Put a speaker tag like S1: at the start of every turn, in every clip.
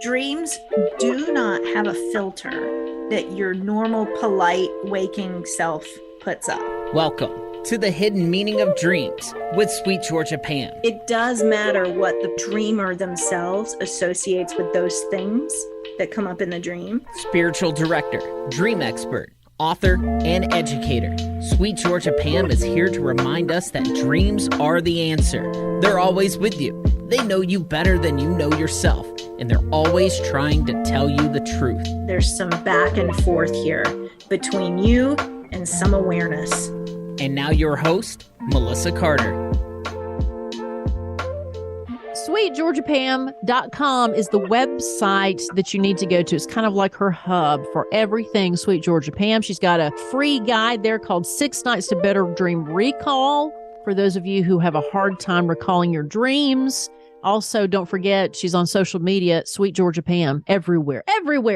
S1: Dreams do not have a filter that your normal, polite, waking self puts up.
S2: Welcome to the hidden meaning of dreams with Sweet Georgia Pam.
S1: It does matter what the dreamer themselves associates with those things that come up in the dream.
S2: Spiritual director, dream expert, author, and educator, Sweet Georgia Pam is here to remind us that dreams are the answer. They're always with you. They know you better than you know yourself, and they're always trying to tell you the truth.
S1: There's some back and forth here between you and some awareness.
S2: And now your host, Melissa Carter.
S3: SweetGeorgiaPam.com is the website that you need to go to. It's kind of like her hub for everything Sweet Georgia Pam. She's got a free guide there called 6 Nights to Better Dream Recall for those of you who have a hard time recalling your dreams. Also, don't forget, she's on social media, Sweet Georgia Pam, everywhere.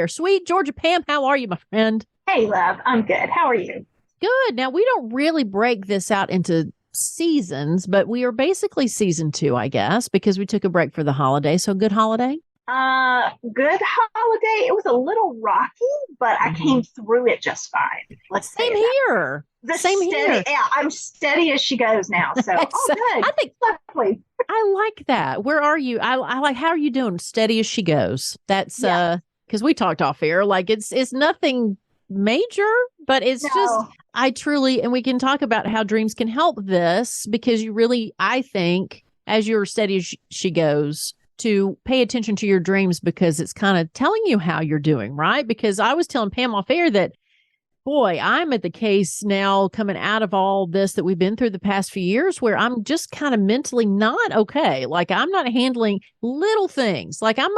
S3: Sweet Georgia Pam, how are you, my friend?
S4: Hey, love. I'm good. How are you?
S3: Good. Now, we don't really break this out into seasons, but we are basically season 2, I guess, because we took a break for the holiday. So good holiday?
S4: Good holiday. It was a little rocky, but I came through it just fine.
S3: Same here. Same here.
S4: Yeah, I'm steady as she goes now. So, good.
S3: I think
S4: lovely.
S3: I like that. Where are you? I like, how are you doing? Steady as she goes. That's because we talked off air. Like it's nothing major, but it's just, I truly, and we can talk about how dreams can help this, because you really, I think, as you're steady as she goes, to pay attention to your dreams, because it's kind of telling you how you're doing, right? Because I was telling Pam off air that, boy, I'm at the case now coming out of all this that we've been through the past few years, where I'm just kind of mentally not okay. Like I'm not handling little things. Like I'm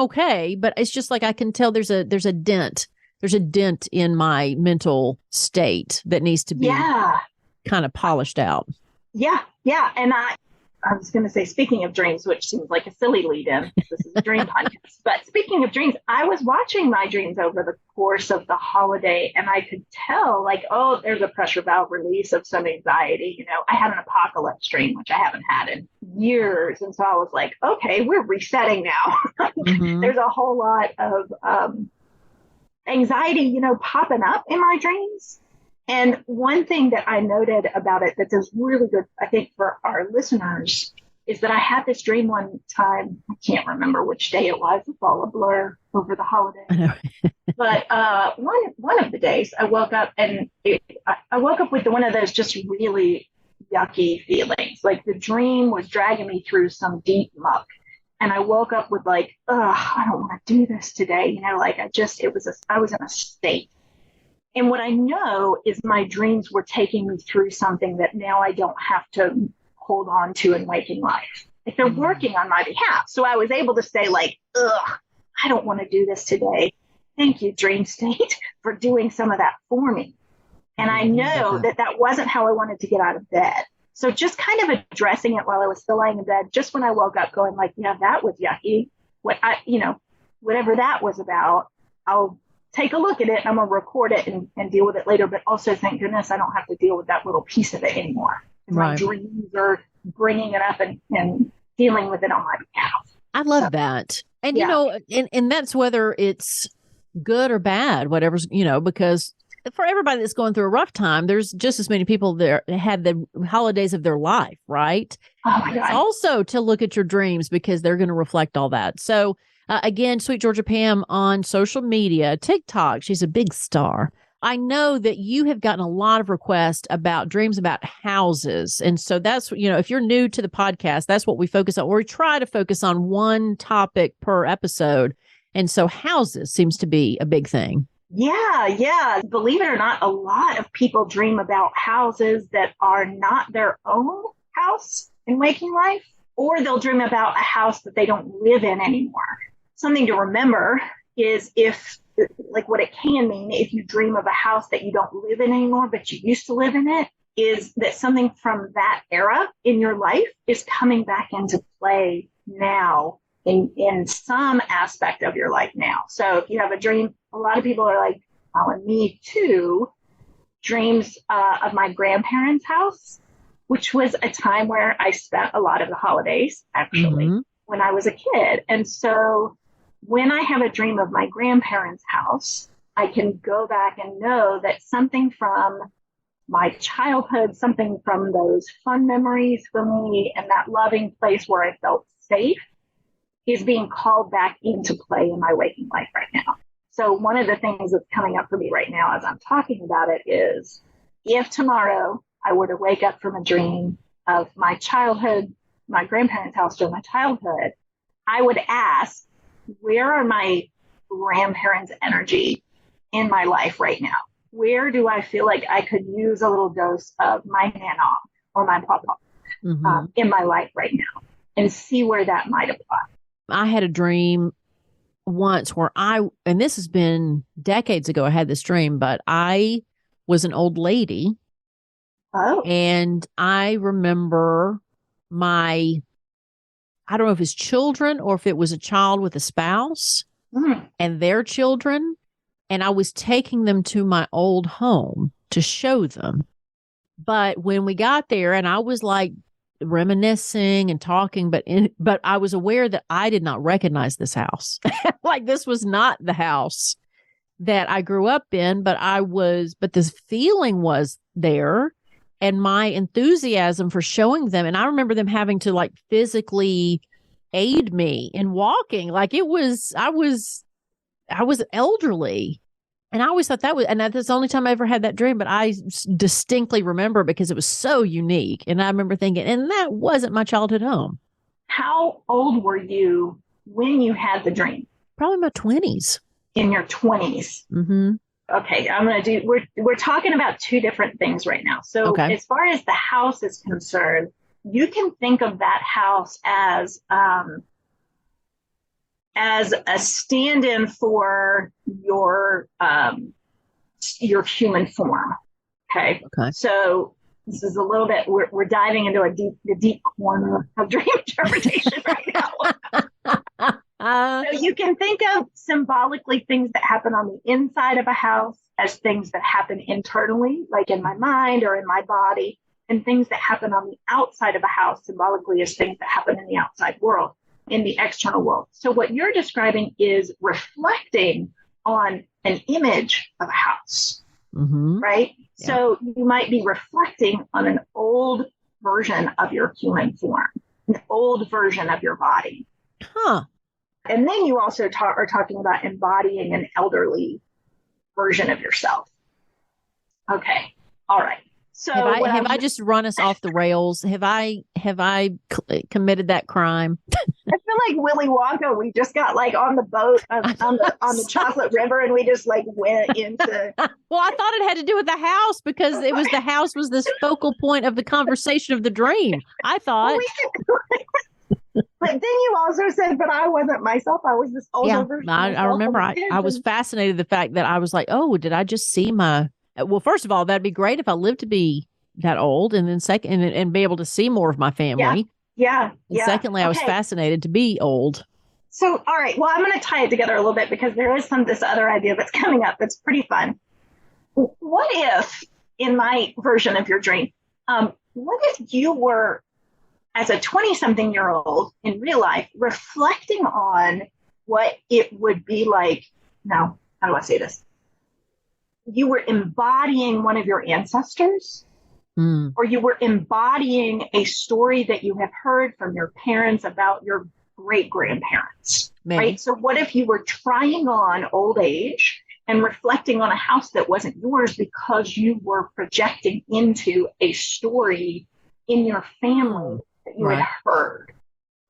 S3: okay, but it's just like I can tell there's a dent. There's a dent in my mental state that needs to be kind of polished out.
S4: Yeah. And I was going to say, speaking of dreams, which seems like a silly lead-in, this is a dream podcast. But speaking of dreams, I was watching my dreams over the course of the holiday, and I could tell, like, oh, there's a pressure valve release of some anxiety. You know, I had an apocalypse dream, which I haven't had in years. And so I was like, okay, we're resetting now. There's a whole lot of anxiety, popping up in my dreams. And one thing that I noted about it that does really good, I think, for our listeners, is that I had this dream one time. I can't remember which day it was. It's all a blur over the holiday.
S3: I know.
S4: But one of the days I woke up and I woke up with one of those just really yucky feelings. Like the dream was dragging me through some deep muck. And I woke up with like, I don't want to do this today. I was in a state. And what I know is my dreams were taking me through something that now I don't have to hold on to in waking life. Like they're working on my behalf. So I was able to say like, I don't want to do this today. Thank you, dream state, for doing some of that for me. And I know that wasn't how I wanted to get out of bed. So just kind of addressing it while I was still lying in bed, just when I woke up going like, yeah, that was yucky. Whatever that was about, I'll take a look at it and I'm going to record it and deal with it later. But also, thank goodness, I don't have to deal with that little piece of it anymore. My dreams are bringing it up and dealing with it on my behalf.
S3: I love that. And, and that's whether it's good or bad, whatever's, because for everybody that's going through a rough time, there's just as many people there that had the holidays of their life, right?
S4: Oh my God.
S3: It's also to look at your dreams, because they're going to reflect all that. So again, Sweet Georgia Pam on social media, TikTok, she's a big star. I know that you have gotten a lot of requests about dreams about houses. And so that's, if you're new to the podcast, that's what we focus on. Or we try to focus on one topic per episode. And so houses seems to be a big thing.
S4: Yeah. Believe it or not, a lot of people dream about houses that are not their own house in waking life, or they'll dream about a house that they don't live in anymore. Something to remember is what it can mean if you dream of a house that you don't live in anymore, but you used to live in it, is that something from that era in your life is coming back into play now in some aspect of your life now. So if you have a dream, a lot of people are like, oh, and me too, dreams of my grandparents' house, which was a time where I spent a lot of the holidays, actually, when I was a kid. And so when I have a dream of my grandparents' house, I can go back and know that something from my childhood, something from those fun memories for me and that loving place where I felt safe is being called back into play in my waking life right now. So one of the things that's coming up for me right now as I'm talking about it is if tomorrow I were to wake up from a dream of my childhood, my grandparents' house during my childhood, I would ask, where are my grandparents' energy in my life right now? Where do I feel like I could use a little dose of my nana or my papa in my life right now and see where that might apply?
S3: I had a dream once where and this has been decades ago, I had this dream, but I was an old lady.
S4: Oh.
S3: And I remember I don't know if it's children or if it was a child with a spouse and their children. And I was taking them to my old home to show them. But when we got there and I was like reminiscing and talking, but I was aware that I did not recognize this house. Like this was not the house that I grew up in, but this feeling was there and my enthusiasm for showing them. And I remember them having to like physically aid me in walking. Like I was elderly. And I always thought and that's the only time I ever had that dream, but I distinctly remember because it was so unique. And I remember thinking, and that wasn't my childhood home.
S4: How old were you when you had the dream?
S3: Probably my 20s.
S4: In your 20s.
S3: Mm-hmm.
S4: Okay, we're talking about two different things right now. So As far as the house is concerned, you can think of that house as a stand-in for your human form. Okay. So this is a little bit, we're diving into the deep corner of dream interpretation right now. So you can think of symbolically things that happen on the inside of a house as things that happen internally, like in my mind or in my body, and things that happen on the outside of a house symbolically as things that happen in the outside world, in the external world. So what you're describing is reflecting on an image of a house, right? Yeah. So you might be reflecting on an old version of your human form, an old version of your body.
S3: Huh.
S4: And then you also are talking about embodying an elderly version of yourself. Okay. All right. So
S3: have I just run us off the rails? Have I committed that crime?
S4: I feel like Willy Wonka. We just got like on the boat on the chocolate river, and we just like went into.
S3: Well, I thought it had to do with the house because the house was this focal point of the conversation of the dream. I thought.
S4: But then you also said, but I wasn't myself. I was this older version.
S3: I remember I was fascinated the fact that I was like, oh, did I just see my... Well, first of all, that'd be great if I lived to be that old. And then second, and be able to see more of my family.
S4: Yeah.
S3: And secondly, I was fascinated to be old.
S4: So, all right. Well, I'm going to tie it together a little bit because there is this other idea that's coming up that's pretty fun. What if, in my version of your dream, what if you were, as a 20-something-year-old in real life, reflecting on what it would be like? Now, how do I say this? You were embodying one of your ancestors, or you were embodying a story that you have heard from your parents about your great-grandparents, right? So what if you were trying on old age and reflecting on a house that wasn't yours because you were projecting into a story in your family that you had heard?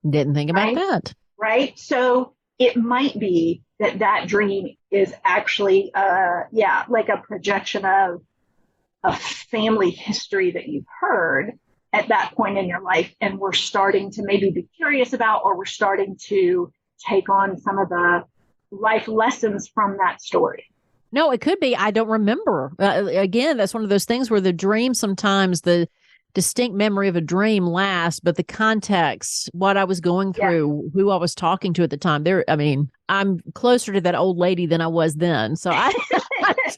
S3: Didn't think about that.
S4: Right? So it might be that dream is actually, like a projection of a family history that you've heard at that point in your life. And we're starting to maybe be curious about, or we're starting to take on some of the life lessons from that story.
S3: No, it could be. I don't remember. Again, that's one of those things where the dream, sometimes the distinct memory of a dream lasts, but the context, what I was going through, who I was talking to at the time, I'm closer to that old lady than I was then. So I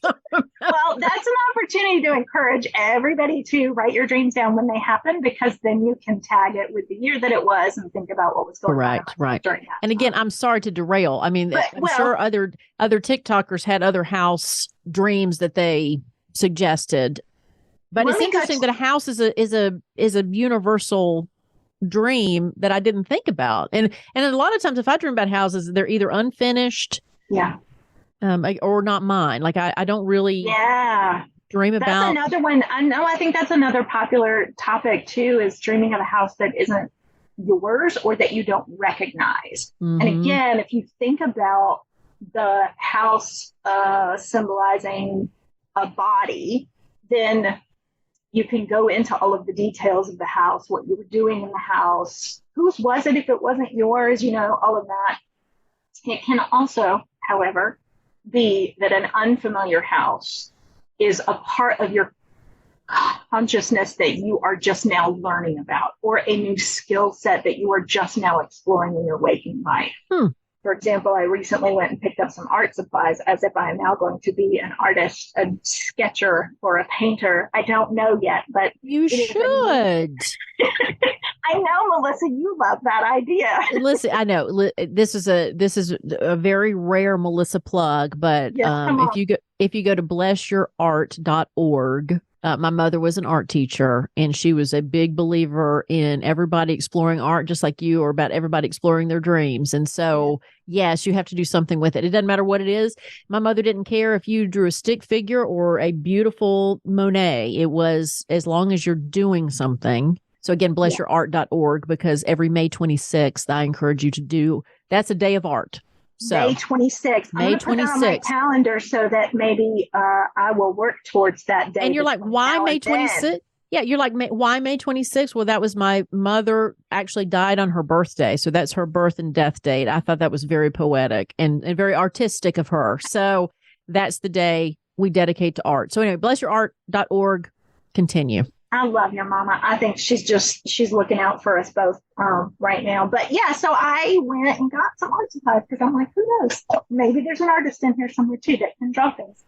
S4: Well, that's an opportunity to encourage everybody to write your dreams down when they happen, because then you can tag it with the year that it was and think about what was going on
S3: right.
S4: during that
S3: And again, I'm sorry to derail. I mean, I'm sure other TikTokers had other house dreams that they suggested, but it's interesting that a house is a universal dream that I didn't think about. And a lot of times, if I dream about houses, they're either unfinished, or not mine. Like I don't really, dream about.
S4: That's another one. I think that's another popular topic too, is dreaming of a house that isn't yours or that you don't recognize. And again, if you think about the house symbolizing a body, then you can go into all of the details of the house, what you were doing in the house, whose was it if it wasn't yours, all of that. It can also, however, be that an unfamiliar house is a part of your consciousness that you are just now learning about, or a new skill set that you are just now exploring in your waking life. For example, I recently went and picked up some art supplies as if I am now going to be an artist, a sketcher, or a painter. I don't know yet, but
S3: you should.
S4: I know, Melissa, you love that idea.
S3: Listen, I know this is a very rare Melissa plug, but if you go to blessyourart.org, my mother was an art teacher, and she was a big believer in everybody exploring art, just like you, or about everybody exploring their dreams. And so, yes, you have to do something with it. It doesn't matter what it is. My mother didn't care if you drew a stick figure or a beautiful Monet. It was as long as you're doing something. So again, blessyourart.org, because every May 26th, I encourage you to do, that's a day of art. So
S4: May 26th. I'm going to put that on my calendar so that maybe I will work towards that day.
S3: And you're like, why May 26th? Yeah, you're like, why May 26th? Well, that was my mother actually died on her birthday. So that's her birth and death date. I thought that was very poetic and very artistic of her. So that's the day we dedicate to art. So anyway, blessyourart.org. Continue.
S4: I love your mama. I think she's looking out for us both right now. But yeah, so I went and got some art supplies because I'm like, who knows? Maybe there's an artist in here somewhere too that can draw things.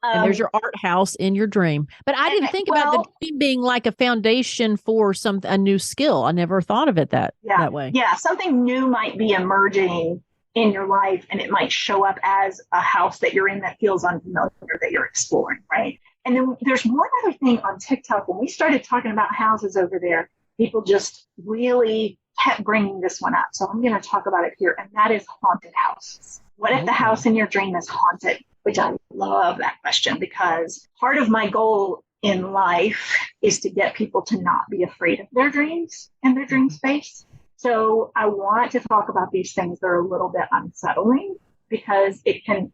S3: And there's your art house in your dream. But I didn't think about the dream being like a foundation for a new skill. I never thought of it that way.
S4: Yeah, something new might be emerging in your life, and it might show up as a house that you're in that feels unfamiliar that you're exploring, right? And then there's one other thing on TikTok. When we started talking about houses over there, people just really kept bringing this one up. So I'm going to talk about it here, and that is haunted houses. What if the house in your dream is haunted? Which I love that question, because part of my goal in life is to get people to not be afraid of their dreams and their dream space. So I want to talk about these things that are a little bit unsettling, because I can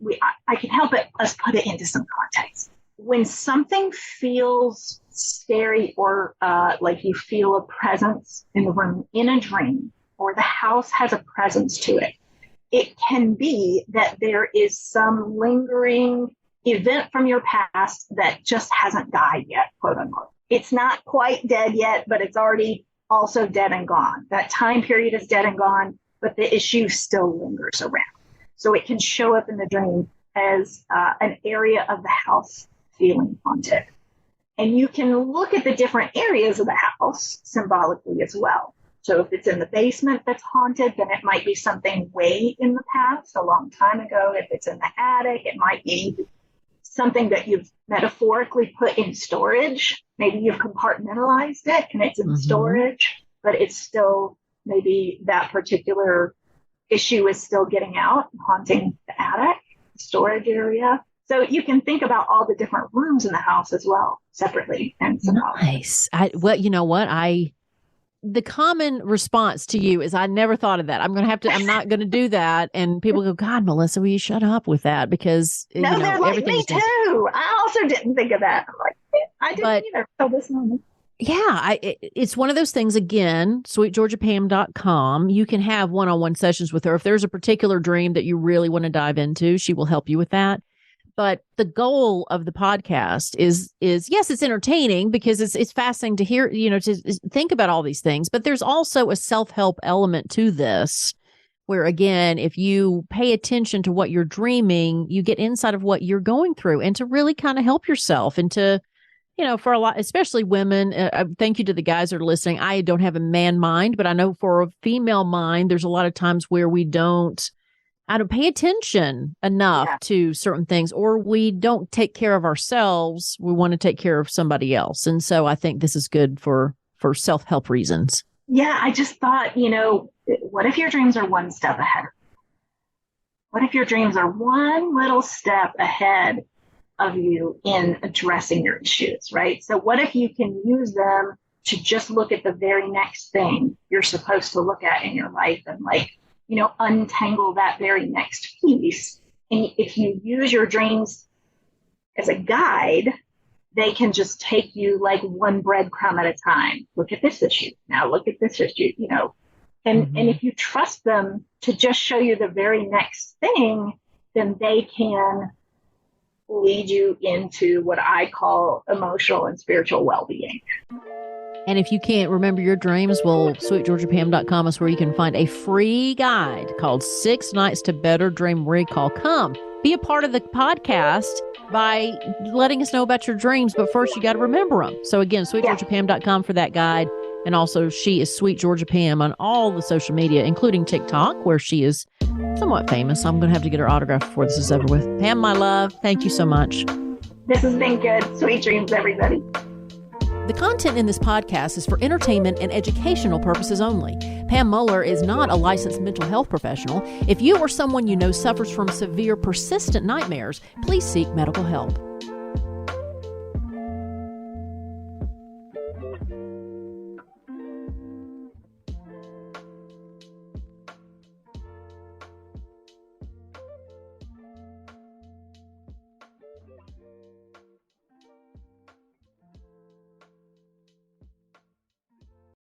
S4: help us put it into some context. When something feels scary, or like you feel a presence in the room in a dream, or the house has a presence to it, it can be that there is some lingering event from your past that just hasn't died yet, quote unquote. It's not quite dead yet, but it's already also dead and gone. That time period is dead and gone, but the issue still lingers around. So it can show up in the dream as an area of the house feeling haunted. And you can look at the different areas of the house symbolically as well. So if it's in the basement that's haunted, then it might be something way in the past, a long time ago. If it's in the attic, it might be something that you've metaphorically put in storage. Maybe you've compartmentalized it and it's in storage, but it's still, maybe that particular issue is still getting out, haunting the attic, storage area. So you can think about all the different rooms in the house as well, separately and symbolically.
S3: Nice. You know what? The common response to you is, I never thought of that. I'm not going to do that. And people go, God, Melissa, will you shut up with that? Because
S4: they're like, me too. I also didn't think of that. I'm like, I didn't either till this moment.
S3: Yeah, it's one of those things. Again, sweetgeorgiapam.com. You can have one-on-one sessions with her. If there's a particular dream that you really want to dive into, she will help you with that. But the goal of the podcast is yes, it's entertaining, because it's fascinating to hear, to think about all these things. But there's also a self-help element to this, where again, if you pay attention to what you're dreaming, you get insight of what you're going through and to really kind of help yourself and to, for a lot, especially women, thank you to the guys that are listening. I don't have a man mind, but I know for a female mind, there's a lot of times where I don't pay attention enough to certain things, or we don't take care of ourselves. We want to take care of somebody else. And so I think this is good for self-help reasons.
S4: Yeah, I just thought, what if your dreams are one step ahead? What if your dreams are one little step ahead of you in addressing your issues, right? So what if you can use them to just look at the very next thing you're supposed to look at in your life and untangle that very next piece. And if you use your dreams as a guide, they can just take you like one breadcrumb at a time. Look at this issue. Now look at this issue, And if you trust them to just show you the very next thing, then they can lead you into what I call emotional and spiritual well-being.
S3: And if you can't remember your dreams, well, sweetgeorgiapam.com is where you can find a free guide called 6 Nights to Better Dream Recall. Come, be a part of the podcast by letting us know about your dreams, but first you got to remember them. So again, sweetgeorgiapam.com for that guide. And also she is Sweet Georgia Pam on all the social media, including TikTok, where she is somewhat famous. I'm going to have to get her autograph before this is over with. Pam, my love, thank you so much.
S4: This has been good. Sweet dreams, everybody.
S3: The content in this podcast is for entertainment and educational purposes only. Pam Muller is not a licensed mental health professional. If you or someone you know suffers from severe, persistent nightmares, please seek medical help.